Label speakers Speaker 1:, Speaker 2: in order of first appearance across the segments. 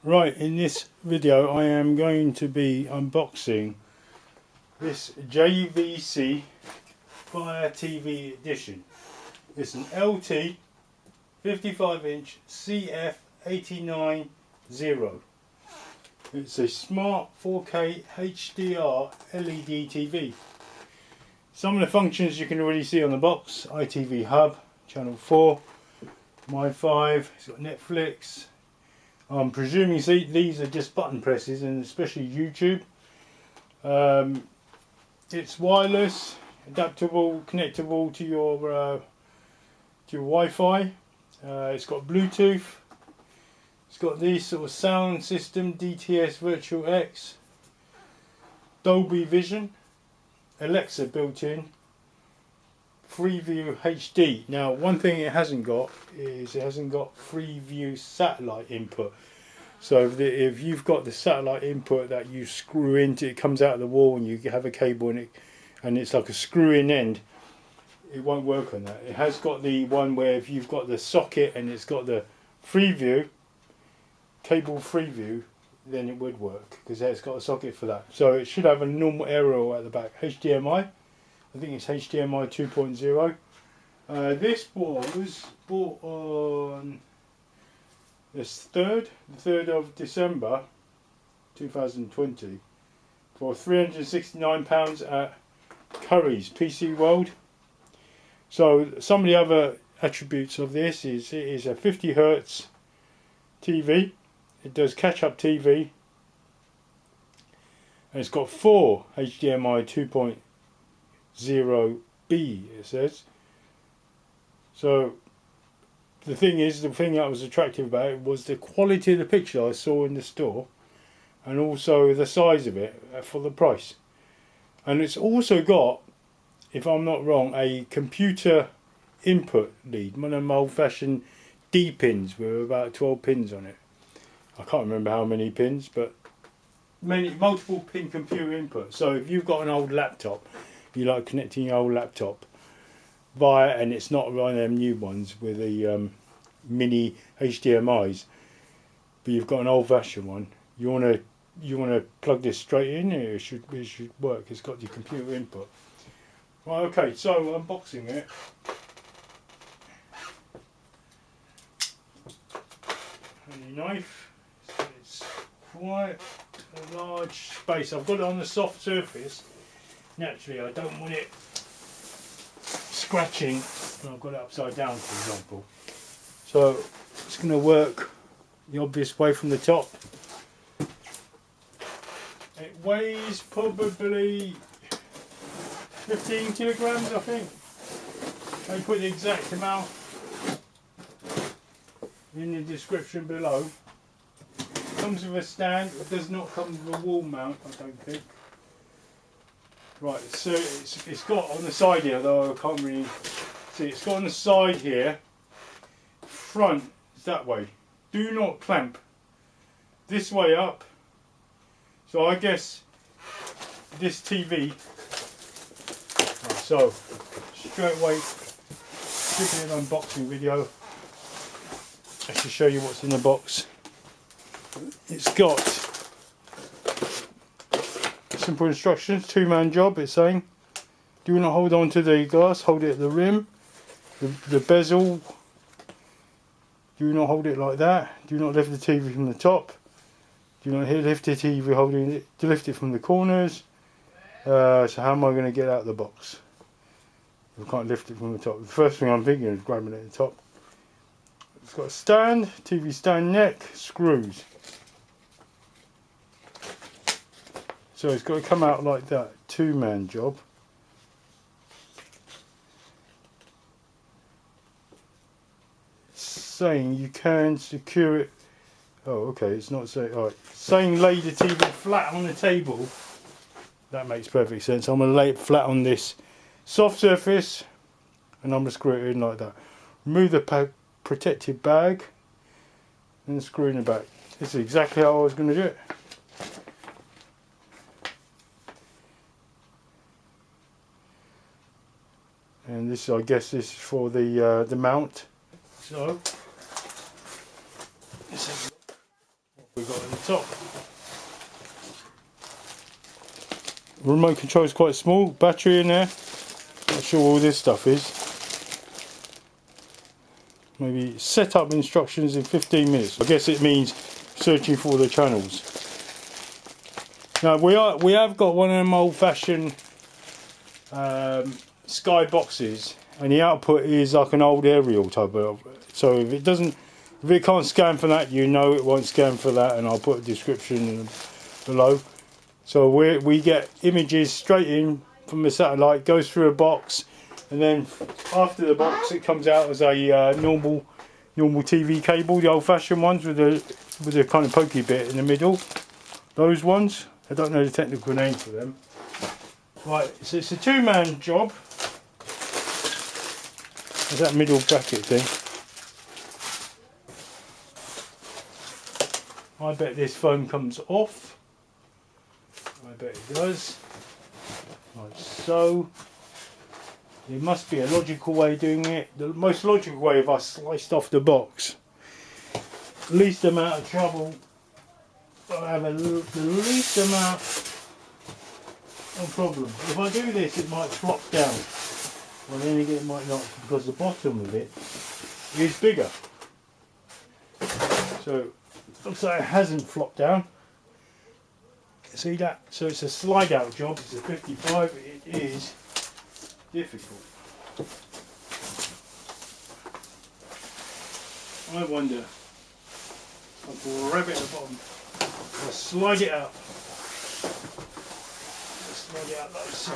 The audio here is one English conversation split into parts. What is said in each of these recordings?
Speaker 1: Right, in this video I am going to be unboxing this JVC Fire TV edition. It's an LT 55-inch CF890. It's a smart 4K HDR LED TV. Some of the functions you can already see on the box: ITV hub, channel 4, My5, it's got Netflix. I'm presuming these are just button presses, and especially YouTube. It's wireless, adaptable, connectable to your Wi-Fi. It's got Bluetooth. It's got this sort of sound system, DTS Virtual X, Dolby Vision, Alexa built in, Freeview HD. Now, one thing it hasn't got is it hasn't got Freeview satellite input. So if you've got the satellite input that you screw into, it comes out of the wall and you have a cable in it, and it's like a screw-in end, it won't work on that. It has got the one where if you've got the socket and it's got the Freeview, cable Freeview, then it would work because it's got a socket for that. So it should have a normal aerial at the back. HDMI. I think it's HDMI 2.0. This was bought on the 3rd of December 2020 for £369 at Curry's PC World. So some of the other attributes of this is it is a 50 Hz TV. It does catch-up TV. And it's got 4 HDMI 2.0B, it says. So the thing that was attractive about it was the quality of the picture I saw in the store, and also the size of it for the price. And it's also got, if I'm not wrong, a computer input lead, one of them old-fashioned D pins with about 12 pins on it. I can't remember how many pins, but multiple pin computer input. So if you've got an old laptop, you like connecting your old laptop via, and it's not one of them new ones with the mini HDMIs, but you've got an old-fashioned one, you want to plug this straight in, it should work. It's got your computer input. Right, okay, so unboxing it. Any knife. It's quite a large space. I've got it on the soft surface. Naturally, I don't want it scratching when I've got it upside down, for example. So it's going to work the obvious way from the top. It weighs probably 15 kilograms, I think. I put the exact amount in the description below. Comes with a stand. It does not come with a wall mount, I don't think. Right, so it's got on the side here, though I can't really see. It's got on the side here. Front is that way. Do not clamp. This way up. So I guess this TV. Right, so straight away, should be an unboxing video. I should show you what's in the box. It's got simple instructions, 2-man job. It's saying do not hold on to the glass, hold it at the rim, the bezel, do not hold it like that, do not lift the TV from the top, do not lift the TV holding it, to lift it from the corners. So how am I going to get out of the box? I can't lift it from the top. The first thing I'm thinking is grabbing it at the top. It's got a stand, TV stand neck, screws. So it's got to come out like that, 2-man job. It's saying you can secure it. Oh, okay, it's not saying. Alright, saying lay the TV flat on the table. That makes perfect sense. I'm going to lay it flat on this soft surface, and I'm going to screw it in like that. Remove the protective bag and screw in the back. This is exactly how I was going to do it. And this, I guess, this is for the mount. So let's have a look what we've got at the top. Remote control is quite small, battery in there, not sure what all this stuff is. Maybe setup instructions in 15 minutes. I guess it means searching for the channels. Now we have got one of them old fashioned Sky boxes, and the output is like an old aerial type of, so if it can't scan for that, you know it won't scan for that, and I'll put a description below. So we get images straight in from the satellite, goes through a box, and then after the box it comes out as a normal TV cable, the old-fashioned ones with a kind of pokey bit in the middle. Those ones, I don't know the technical name for them. Right, so it's a two-man job. There's that middle bracket thing. I bet this phone comes off. I bet it does. Like so. There must be a logical way of doing it. The most logical way if I sliced off the box. Least amount of trouble. I have the least amount of problem. If I do this, it might flop down. Well, then again, it might not, because the bottom of it is bigger. So looks like it hasn't flopped down. See that? So it's a slide out job. It's a 55. It is difficult. I wonder if I grab it at the bottom, I'll slide it out. Slide it out like so.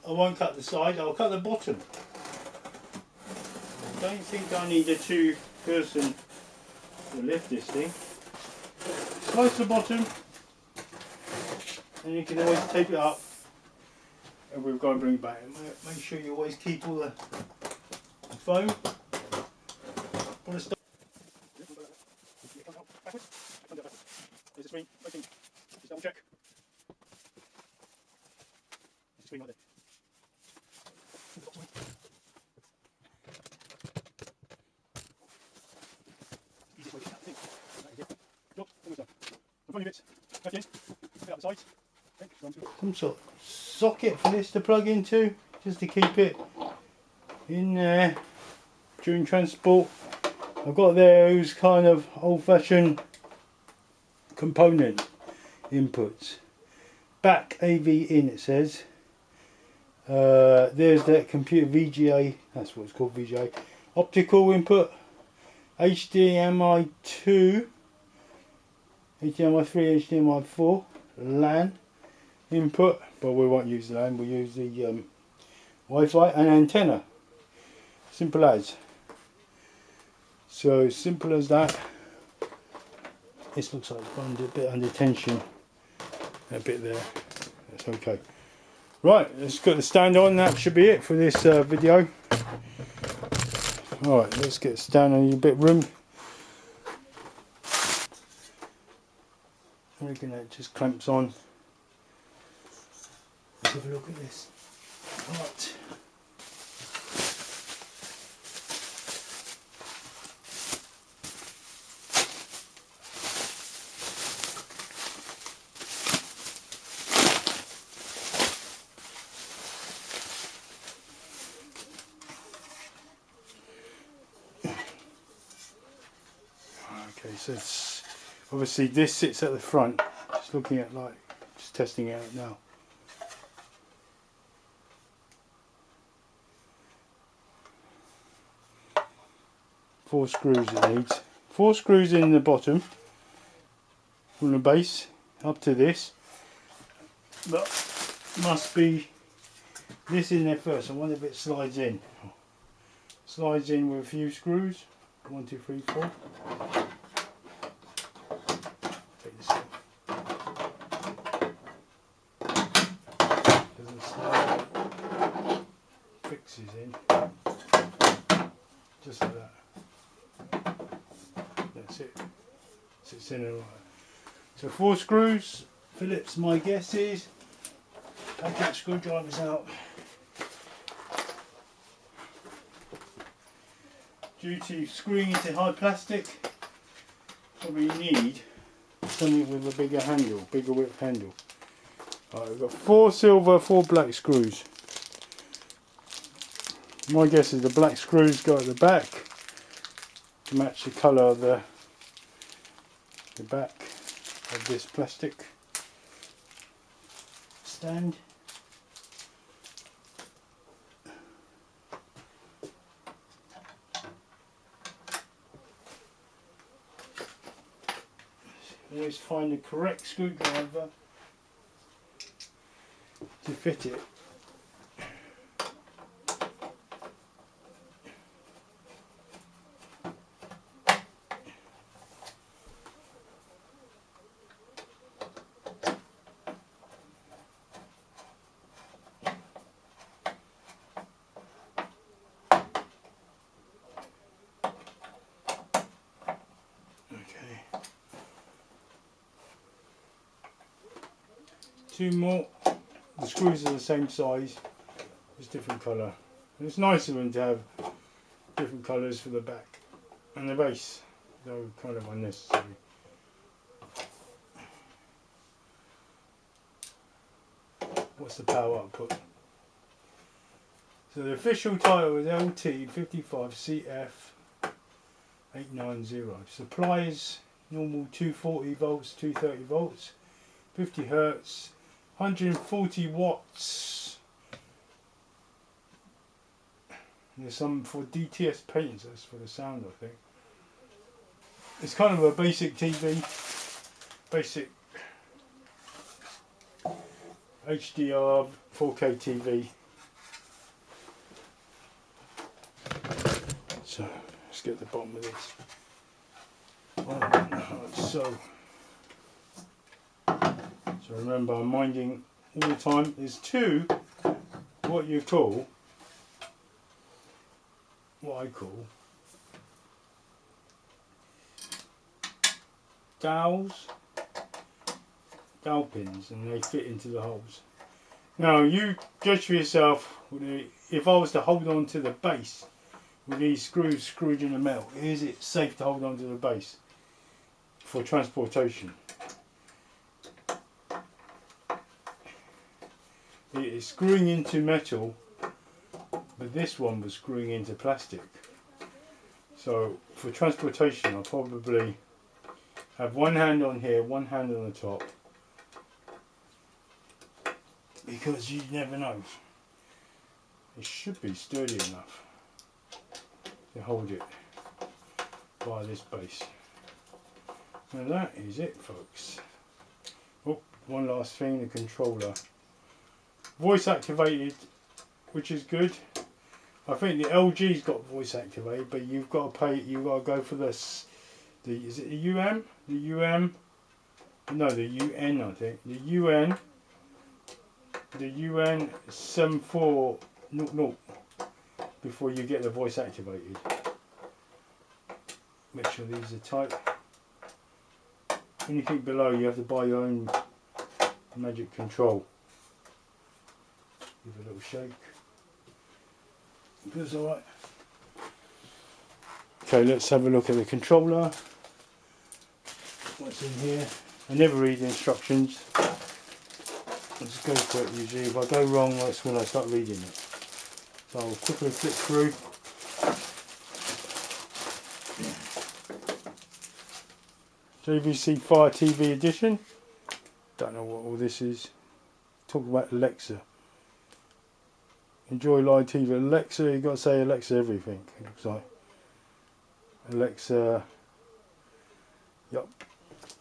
Speaker 1: I won't cut the side, I'll cut the bottom. I don't think I need a two-person to lift this thing. Slice the bottom, and you can always tape it up, and we've got to bring it back. Make sure you always keep all the foam. Put a stop. There's a screen, waiting. Just double check. There's a screen right there. Easiest way to get that thing. That is it. Look, almost done. The funny bits, back in, get out the sides. Some sort of socket for this to plug into, just to keep it in there during transport. I've got those kind of old-fashioned component inputs. Back AV in, it says. There's that computer VGA, that's what it's called, VGA. Optical input, HDMI 2, HDMI 3, HDMI 4, LAN input, but we won't use the LAN, we'll use the Wi-Fi and antenna. Simple as. So simple as that. This looks like it's got a bit under tension. That bit there. That's okay. Right, let's get the stand on. That should be it for this video. Alright, let's get the stand on. A bit of room. I reckon that just clamps on. Let's have a look at this. Right. Okay, so it's obviously this sits at the front. Just looking at just testing it out now. Four screws it needs. 4 screws in the bottom from the base up to this. But must be this in there first. I wonder if it slides in. Slides in with a few screws. 1, 2, 3, 4. Take this out. Doesn't slide. Fixes in. Just like that. That's it. Sits in there like that. So 4 screws. Phillips, my guess is. Take that screwdrivers out. Due to screwing into hard plastic, probably need something with a bigger handle, bigger width handle. Alright, we've got 4 silver, 4 black screws. My guess is the black screws go at the back to match the colour of the back of this plastic stand. Always find the correct screwdriver to fit it. Two more. The screws are the same size, just different colour. And it's nicer than to have different colours for the back and the base, though kind of unnecessary. What's the power output? So the official title is LT 55CF890. Supplies normal 240 volts, 230 volts, 50 hertz. 140 watts. There's some for DTS painters, that's for the sound, I think. It's kind of a basic TV, basic HDR 4K TV. So let's get to the bottom of this. So remember, I'm minding all the time. There's two, what I call dowel pins, and they fit into the holes. Now you judge for yourself. If I was to hold on to the base with these screws screwed in the metal, is it safe to hold on to the base for transportation? It is screwing into metal, but this one was screwing into plastic. So for transportation, I'll probably have one hand on here, one hand on the top, because you never know. It should be sturdy enough to hold it by this base. And that is it, folks. Oh, one last thing, the controller. Voice activated, which is good. I think the LG's got voice activated, but you've got to pay. You've got to go for this. Is it the UM? The UM? No, the UN. I think the UN. The UN 7400 before you get the voice activated. Make sure these are tight. Anything below, you have to buy your own magic control. Give it a little shake. Feels alright. Okay, let's have a look at the controller. What's in here? I never read the instructions. I just go for it usually. If I go wrong, that's when I start reading it. So I'll quickly flick through. JVC Fire TV edition. Don't know what all this is. Talk about Alexa. Enjoy live TV. Alexa, you've got to say Alexa everything. It looks like. Alexa. Yup.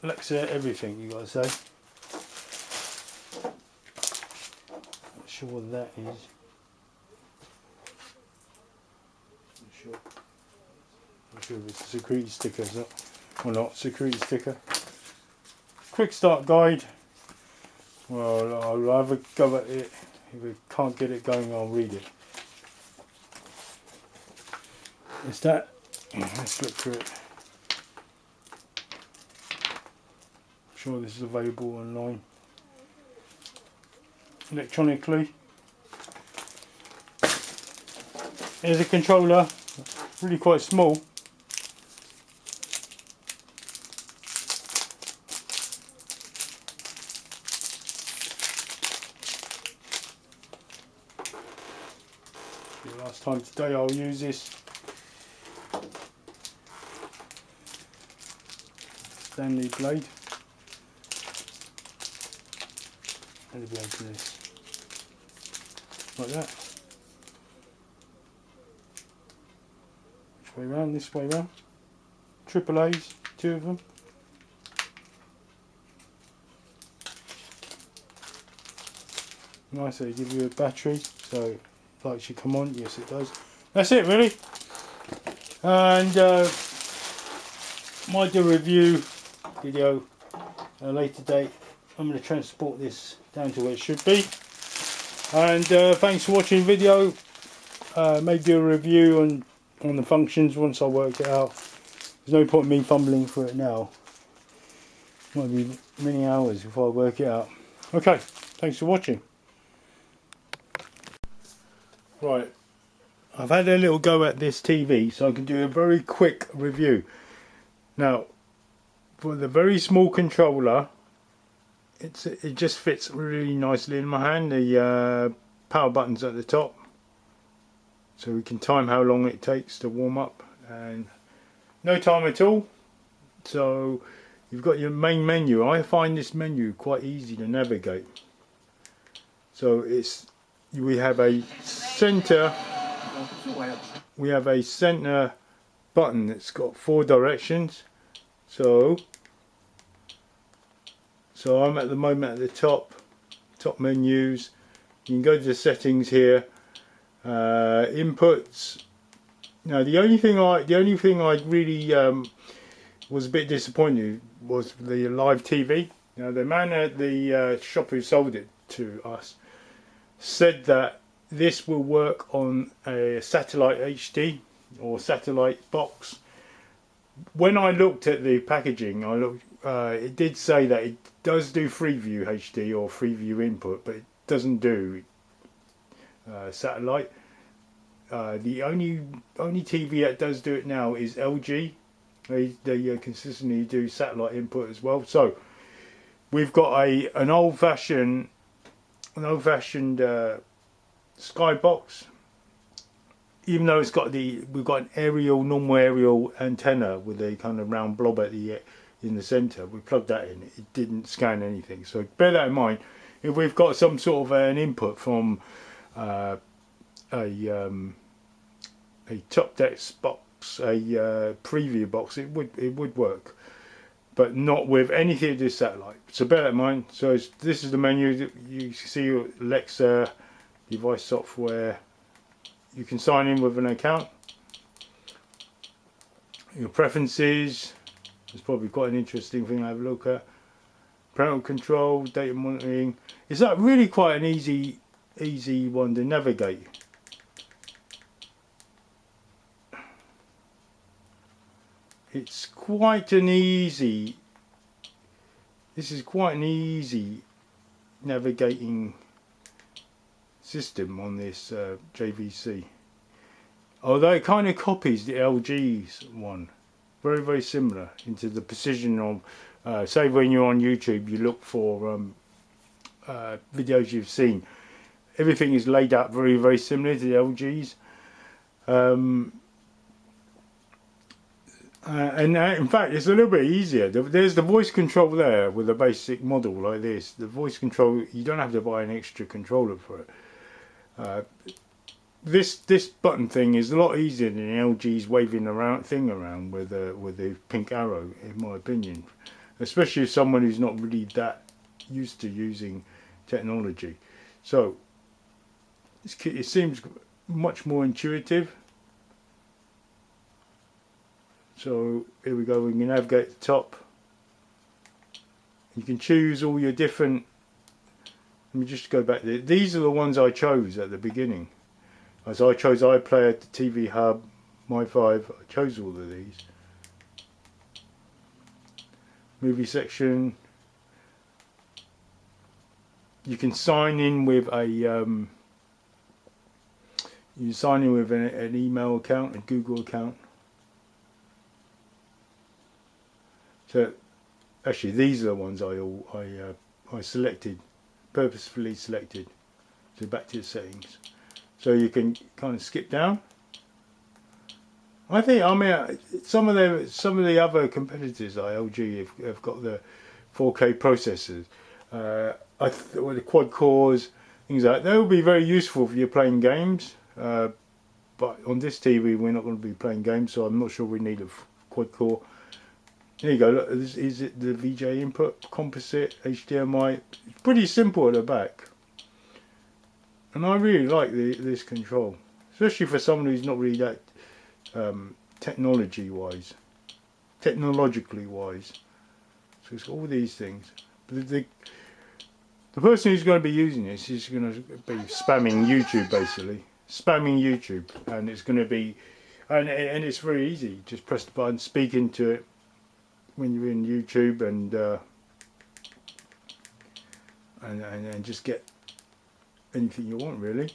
Speaker 1: Alexa everything, you got to say. Not sure what that is. Not sure if it's a security sticker, is it? Or not, security sticker. Quick start guide. Well, I'll have a go at it. If we can't get it going, I'll read it. Is that? Let's look through it. I'm sure this is available online. Electronically. Here's a controller. Really quite small. time today I'll use this Stanley blade. Let me open this like that. Which way round? This way round. Triple A's, 2 of them. Nice, they give you a battery, so light should come on. Yes, it does. That's it, really. And might do a review video at a later date. I'm going to transport this down to where it should be. And thanks for watching the video. Maybe do a review on the functions once I work it out. There's no point in me fumbling for it now. Might be many hours before I work it out. Okay, thanks for watching. Right, I've had a little go at this TV, so I can do a very quick review. Now, for the very small controller, it just fits really nicely in my hand. The power button's at the top, so we can time how long it takes to warm up, and no time at all. So you've got your main menu. I find this menu quite easy to navigate. So we have a center button that's got 4 directions. So I'm at the moment at the top menus. You can go to the settings here, inputs. Now the only thing I really was a bit disappointed was the live TV. Now the man at the shop who sold it to us said that this will work on a satellite HD or satellite box. When I looked at the packaging, it did say that it does do Freeview HD or Freeview input, but it doesn't do satellite. The only TV that does do it now is LG. They consistently do satellite input as well. So we've got an old-fashioned skybox, even though we've got an normal aerial antenna with a kind of round blob in the center. We plugged that in, it didn't scan anything, so bear that in mind. If we've got some sort of an input from a top desk box, a preview box, it would work, but not with anything to do with satellite. So bear that in mind. So this is the menu. You see Alexa, device software. You can sign in with an account. Your preferences. It's probably quite an interesting thing to have a look at. Parental control, data monitoring. It's like really quite an easy one to navigate. It's quite an easy. This is quite an easy navigating system on this JVC. Although it kind of copies the LG's one, very similar into the precision of. Say when you're on YouTube, you look for videos you've seen. Everything is laid out very similar to the LG's. And in fact, it's a little bit easier. There's the voice control there with a basic model like this. The voice control, you don't have to buy an extra controller for it. This button thing is a lot easier than LG's waving around with the pink arrow, in my opinion. Especially if someone who's not really that used to using technology. So it seems much more intuitive. So here we go, we can navigate the top. You can choose all your different, let me just go back there. These are the ones I chose at the beginning. As I chose iPlayer, the TV Hub, My5, I chose all of these. Movie section. You can sign in with an email account, a Google account. So actually these are the ones I selected, purposefully selected. So back to the settings. so you can kind of skip down. I think, I mean, some of the other competitors like LG have got the 4K processors. With the quad cores, things like that, they will be very useful if you're playing games. But on this TV, we're not going to be playing games, so I'm not sure we need a quad core. There you go. Look, is it the VJ input, composite, HDMI? It's pretty simple at the back, and I really like this control, especially for someone who's not really that technologically wise. So it's got all these things. But the person who's going to be using this is going to be spamming YouTube, basically spamming YouTube, and it's going to be, and it's very easy. Just press the button, speak into it when you're in YouTube, and just get anything you want, really.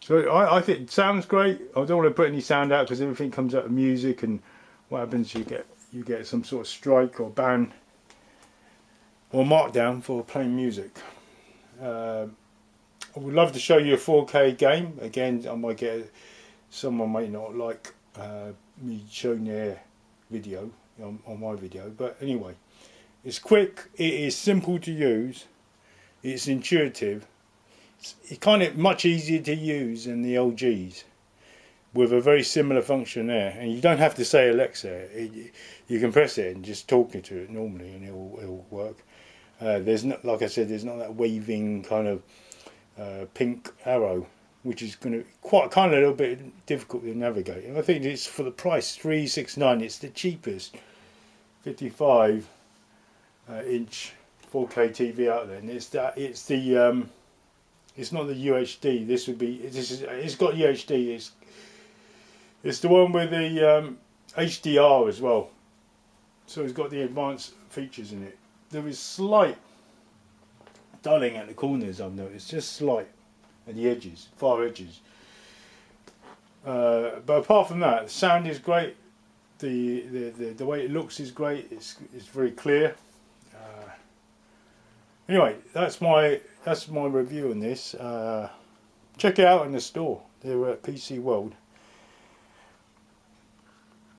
Speaker 1: So I think it sounds great. I don't want to put any sound out because everything comes out of music, and what happens, you get some sort of strike or ban or markdown for playing music. I would love to show you a 4K game. Again, I might get someone might not like me showing their video on my video, but anyway, it's quick, it is simple to use, it's intuitive, it's kind of much easier to use than the LGs, with a very similar function there. And you don't have to say Alexa, you can press it and just talk to it normally, and it'll work. There's not, like I said, there's not that waving kind of pink arrow, which is going to quite kind of a little bit difficult to navigate. And I think it's for the price, $369. It's the cheapest 55 inch 4K TV out there, and it's not the UHD. It's got UHD. It's the one with the HDR as well. So it's got the advanced features in it. There is slight dulling at the corners, I've noticed, just slight at the edges, far edges. But apart from that, the sound is great. The way it looks is great. It's very clear. Anyway, that's my review on this. Check it out in the store. They're at PC World.